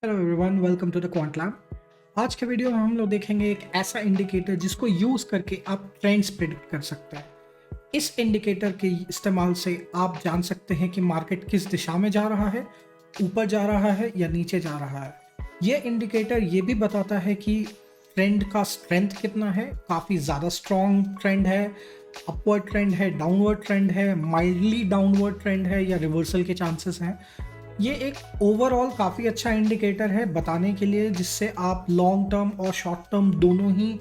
Hello everyone, welcome to the quant lab. आज के video में हम लोग देखेंगे एक ऐसा इंडिकेटर जिसको यूज़ करके आप ट्रेंड्स प्रिडिक्ट कर सकते हैं। इस इंडिकेटर के इस्तेमाल से आप जान सकते हैं कि मार्केट किस दिशा में जा रहा है, ऊपर जा रहा है या नीचे जा रहा है। ये इंडिकेटर ये भी बताता है कि ट्रेंड का स्ट्रेंथ कितना है, काफ़ी ज़्यादा स्ट्रॉन्ग ट्रेंड है, अपवर्ड ट्रेंड है, डाउनवर्ड ट्रेंड है, माइल्डली डाउनवर्ड ट्रेंड है या रिवर्सल के चांसेस हैं। ये एक ओवरऑल काफ़ी अच्छा इंडिकेटर है बताने के लिए, जिससे आप लॉन्ग टर्म और शॉर्ट टर्म दोनों ही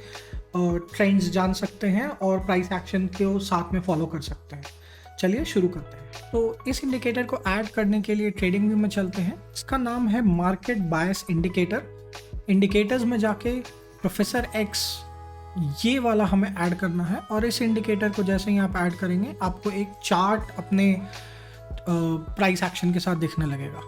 ट्रेंड्स जान सकते हैं और प्राइस एक्शन को साथ में फॉलो कर सकते हैं। चलिए शुरू करते हैं। तो इस इंडिकेटर को ऐड करने के लिए ट्रेडिंग व्यू में चलते हैं। इसका नाम है मार्केट बायस इंडिकेटर। इंडिकेटर्स में जाके प्रोफेसर एक्स ये वाला हमें ऐड करना है, और इस इंडिकेटर को जैसे ही आप ऐड करेंगे आपको एक चार्ट अपने प्राइस एक्शन के साथ दिखने लगेगा।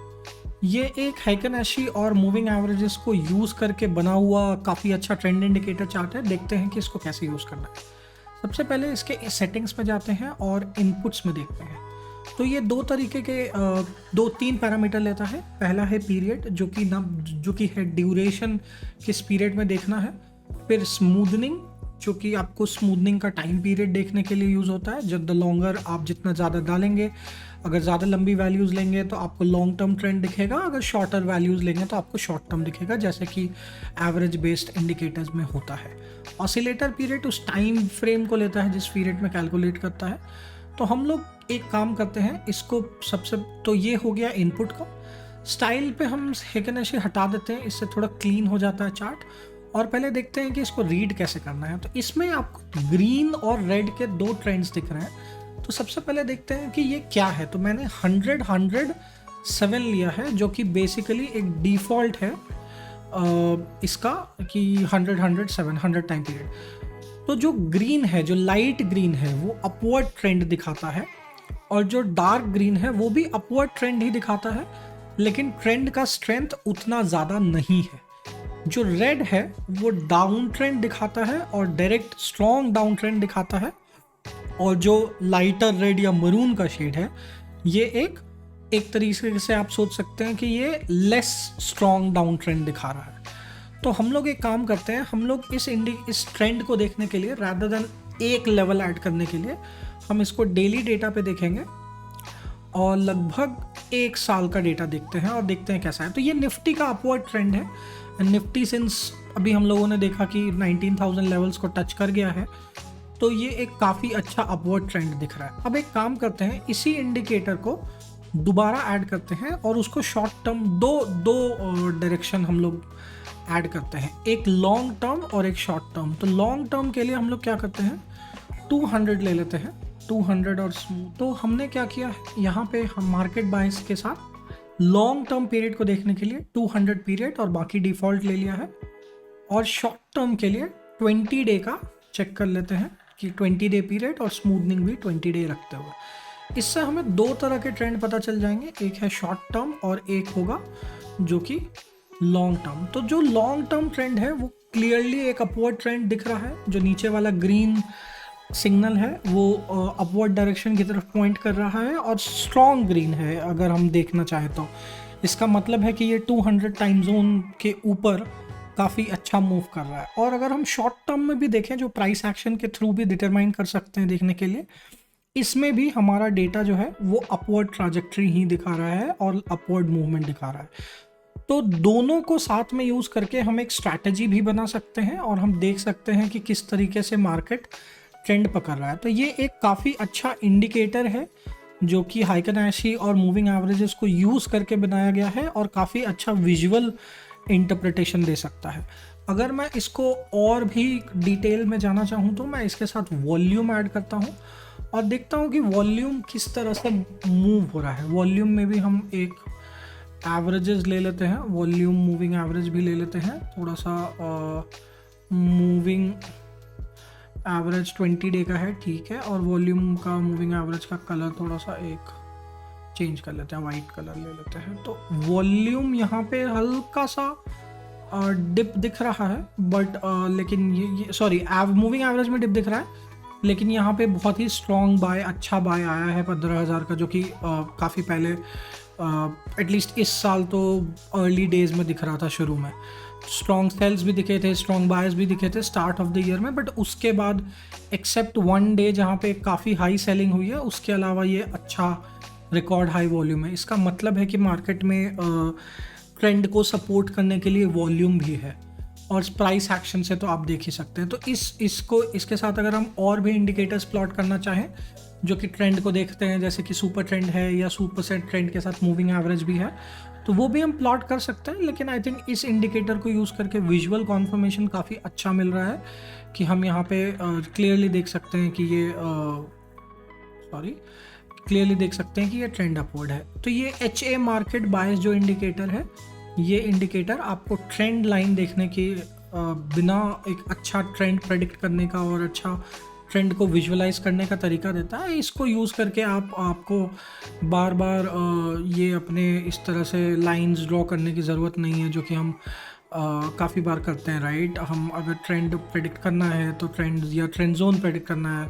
ये एक हैकेनेशी और मूविंग एवरेजेस को यूज़ करके बना हुआ काफ़ी अच्छा ट्रेंड इंडिकेटर चार्ट है। देखते हैं कि इसको कैसे यूज़ करना है। सबसे पहले इसके सेटिंग्स में जाते हैं और इनपुट्स में देखते हैं। तो ये दो तरीके के दो तीन पैरामीटर लेता है। पहला है पीरियड, जो कि है ड्यूरेशन, किस पीरियड में देखना है। फिर स्मूदनिंग, जो कि आपको स्मूदनिंग का टाइम पीरियड देखने के लिए यूज़ होता है। जब द लॉन्गर आप जितना ज़्यादा डालेंगे, अगर ज़्यादा लंबी वैल्यूज़ लेंगे तो आपको लॉन्ग टर्म ट्रेंड दिखेगा, अगर शॉर्टर वैल्यूज़ लेंगे तो आपको शॉर्ट टर्म दिखेगा, जैसे कि एवरेज बेस्ड इंडिकेटर्स में होता है। ऑसिलेटर पीरियड उस टाइम फ्रेम को लेता है जिस पीरियड में कैलकुलेट करता है। तो हम लोग एक काम करते हैं, इसको सबसे तो ये हो गया इनपुट का। स्टाइल पे हम हैकेनेशी हटा देते हैं, इससे थोड़ा क्लीन हो जाता है चार्ट। और पहले देखते हैं कि इसको रीड कैसे करना है। तो इसमें आपको ग्रीन और रेड के दो ट्रेंड्स दिख रहे हैं। तो सबसे पहले देखते हैं कि ये क्या है। तो मैंने 100-107 लिया है, जो कि बेसिकली एक डिफ़ॉल्ट है इसका, कि 100-107 100 टाइम पीरियड। तो जो ग्रीन है, जो लाइट ग्रीन है, वो अपवर्ड ट्रेंड दिखाता है, और जो डार्क ग्रीन है वो भी अपवर्ड ट्रेंड ही दिखाता है, लेकिन ट्रेंड का स्ट्रेंथ उतना ज़्यादा नहीं है। जो रेड है वो डाउन ट्रेंड दिखाता है और डायरेक्ट स्ट्रॉन्ग डाउन ट्रेंड दिखाता है, और जो लाइटर रेड या मरून का शेड है ये एक तरीके से आप सोच सकते हैं कि ये लेस स्ट्रॉन्ग डाउन ट्रेंड दिखा रहा है। तो हम लोग एक काम करते हैं, हम लोग इस ट्रेंड को देखने के लिए, रादर देन एक लेवल ऐड करने के लिए, हम इसको डेली डेटा पे देखेंगे और लगभग एक साल का डेटा देखते हैं और देखते हैं कैसा है। तो ये निफ्टी का अपवर्ड ट्रेंड है। निफ्टी सिंस अभी हम लोगों ने देखा कि 19,000 लेवल्स को टच कर गया है, तो ये एक काफ़ी अच्छा अपवर्ड ट्रेंड दिख रहा है। अब एक काम करते हैं, इसी इंडिकेटर को दोबारा ऐड करते हैं और उसको शॉर्ट टर्म दो डायरेक्शन हम लोग ऐड करते हैं, एक लॉन्ग टर्म और एक शॉर्ट टर्म। तो लॉन्ग टर्म के लिए हम लोग क्या करते हैं, 200 ले लेते हैं, 200 और स्मूथ। तो हमने क्या किया है, यहाँ पे हम मार्केट बायस के साथ लॉन्ग टर्म पीरियड को देखने के लिए 200 पीरियड और बाकी डिफ़ॉल्ट ले लिया है, और शॉर्ट टर्म के लिए 20 डे का चेक कर लेते हैं कि 20 डे पीरियड और स्मूदनिंग भी 20 डे रखते हुए। इससे हमें दो तरह के ट्रेंड पता चल जाएंगे, एक है शॉर्ट टर्म और एक होगा जो कि लॉन्ग टर्म। तो जो लॉन्ग टर्म ट्रेंड है वो क्लियरली एक अपवर्ड ट्रेंड दिख रहा है। जो नीचे वाला ग्रीन सिग्नल है वो अपवर्ड डायरेक्शन की तरफ पॉइंट कर रहा है, और स्ट्रॉन्ग ग्रीन है अगर हम देखना चाहें तो। इसका मतलब है कि ये 200 टाइम जोन के ऊपर काफ़ी अच्छा मूव कर रहा है। और अगर हम शॉर्ट टर्म में भी देखें, जो प्राइस एक्शन के थ्रू भी डिटरमाइन कर सकते हैं देखने के लिए, इसमें भी हमारा डेटा जो है वो अपवर्ड ट्राजेक्ट्री ही दिखा रहा है और अपवर्ड मूवमेंट दिखा रहा है। तो दोनों को साथ में यूज़ करके हम एक स्ट्रैटेजी भी बना सकते हैं और हम देख सकते हैं कि किस तरीके से मार्केट ट्रेंड पकड़ रहा है। तो ये एक काफ़ी अच्छा इंडिकेटर है जो कि हैकेनेशी और मूविंग एवरेजेस को यूज़ करके बनाया गया है, और काफ़ी अच्छा विजुअल इंटरप्रिटेशन दे सकता है। अगर मैं इसको और भी डिटेल में जाना चाहूँ तो मैं इसके साथ वॉल्यूम ऐड करता हूँ और देखता हूँ कि वॉल्यूम किस तरह से मूव हो रहा है। वॉल्यूम में भी हम एक एवरेजेस ले लेते हैं, वॉल्यूम मूविंग एवरेज भी ले लेते हैं, थोड़ा सा मूविंग एवरेज 20 डे का है, ठीक है। और वॉल्यूम का मूविंग एवरेज का कलर थोड़ा सा एक चेंज कर लेते हैं, वाइट कलर ले लेते हैं। तो वॉल्यूम यहाँ पे हल्का सा डिप दिख रहा है, बट लेकिन ये सॉरी मूविंग एवरेज में डिप दिख रहा है, लेकिन यहाँ पे बहुत ही स्ट्रॉन्ग बाय, अच्छा बाय आया है 15,000 का, जो कि काफ़ी पहले एटलीस्ट इस साल तो अर्ली डेज में दिख रहा था शुरू में। स्ट्रॉन्ग सेल्स भी दिखे थे, स्ट्रॉन्ग बायर्स भी दिखे थे स्टार्ट ऑफ द ईयर में, बट उसके बाद एक्सेप्ट वन डे जहाँ पे काफ़ी हाई सेलिंग हुई है, उसके अलावा ये अच्छा रिकॉर्ड हाई वॉल्यूम है। इसका मतलब है कि मार्केट में ट्रेंड को सपोर्ट करने के लिए वॉल्यूम भी है, और प्राइस एक्शन से तो आप देख ही सकते हैं। तो इसके साथ अगर हम और भी इंडिकेटर्स प्लॉट करना चाहें जो कि ट्रेंड को देखते हैं, जैसे कि सुपर ट्रेंड है या सुपर सेट ट्रेंड के साथ मूविंग एवरेज भी है, तो वो भी हम प्लॉट कर सकते हैं। लेकिन आई थिंक इस इंडिकेटर को यूज़ करके विजुअल कॉन्फर्मेशन काफ़ी अच्छा मिल रहा है कि हम यहाँ पे क्लियरली देख सकते हैं कि ये क्लियरली देख सकते हैं कि ये ट्रेंड अपवर्ड है। तो ये HA मार्केट बायस जो इंडिकेटर है, ये इंडिकेटर आपको ट्रेंड लाइन देखने की बिना एक अच्छा ट्रेंड प्रेडिक्ट करने का और अच्छा ट्रेंड को विजुअलाइज करने का तरीका देता है। इसको यूज़ करके आपको बार बार ये अपने इस तरह से लाइंस ड्रॉ करने की ज़रूरत नहीं है, जो कि हम काफ़ी बार करते हैं, राइट। हम अगर ट्रेंड प्रेडिक्ट करना है तो ट्रेंड या ट्रेंड जोन प्रेडिक्ट करना है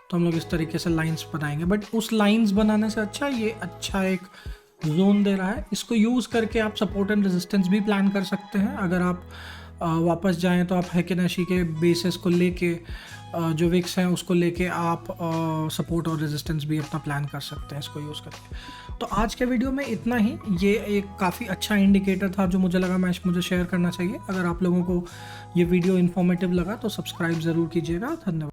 तो हम लोग इस तरीके से लाइंस बनाएंगे, बट उस लाइंस बनाने से अच्छा ये अच्छा एक जोन दे रहा है। इसको यूज़ करके आप सपोर्ट एंड रेजिस्टेंस भी प्लान कर सकते हैं। अगर आप वापस जाएं तो आप हेकेनाशी के बेसिस को लेके जो विक्स हैं उसको लेके आप सपोर्ट और रेजिस्टेंस भी अपना प्लान कर सकते हैं इसको यूज़ करके। तो आज के वीडियो में इतना ही। ये एक काफ़ी अच्छा इंडिकेटर था जो मुझे लगा मुझे शेयर करना चाहिए। अगर आप लोगों को ये वीडियो इन्फॉर्मेटिव लगा तो सब्सक्राइब ज़रूर कीजिएगा। धन्यवाद।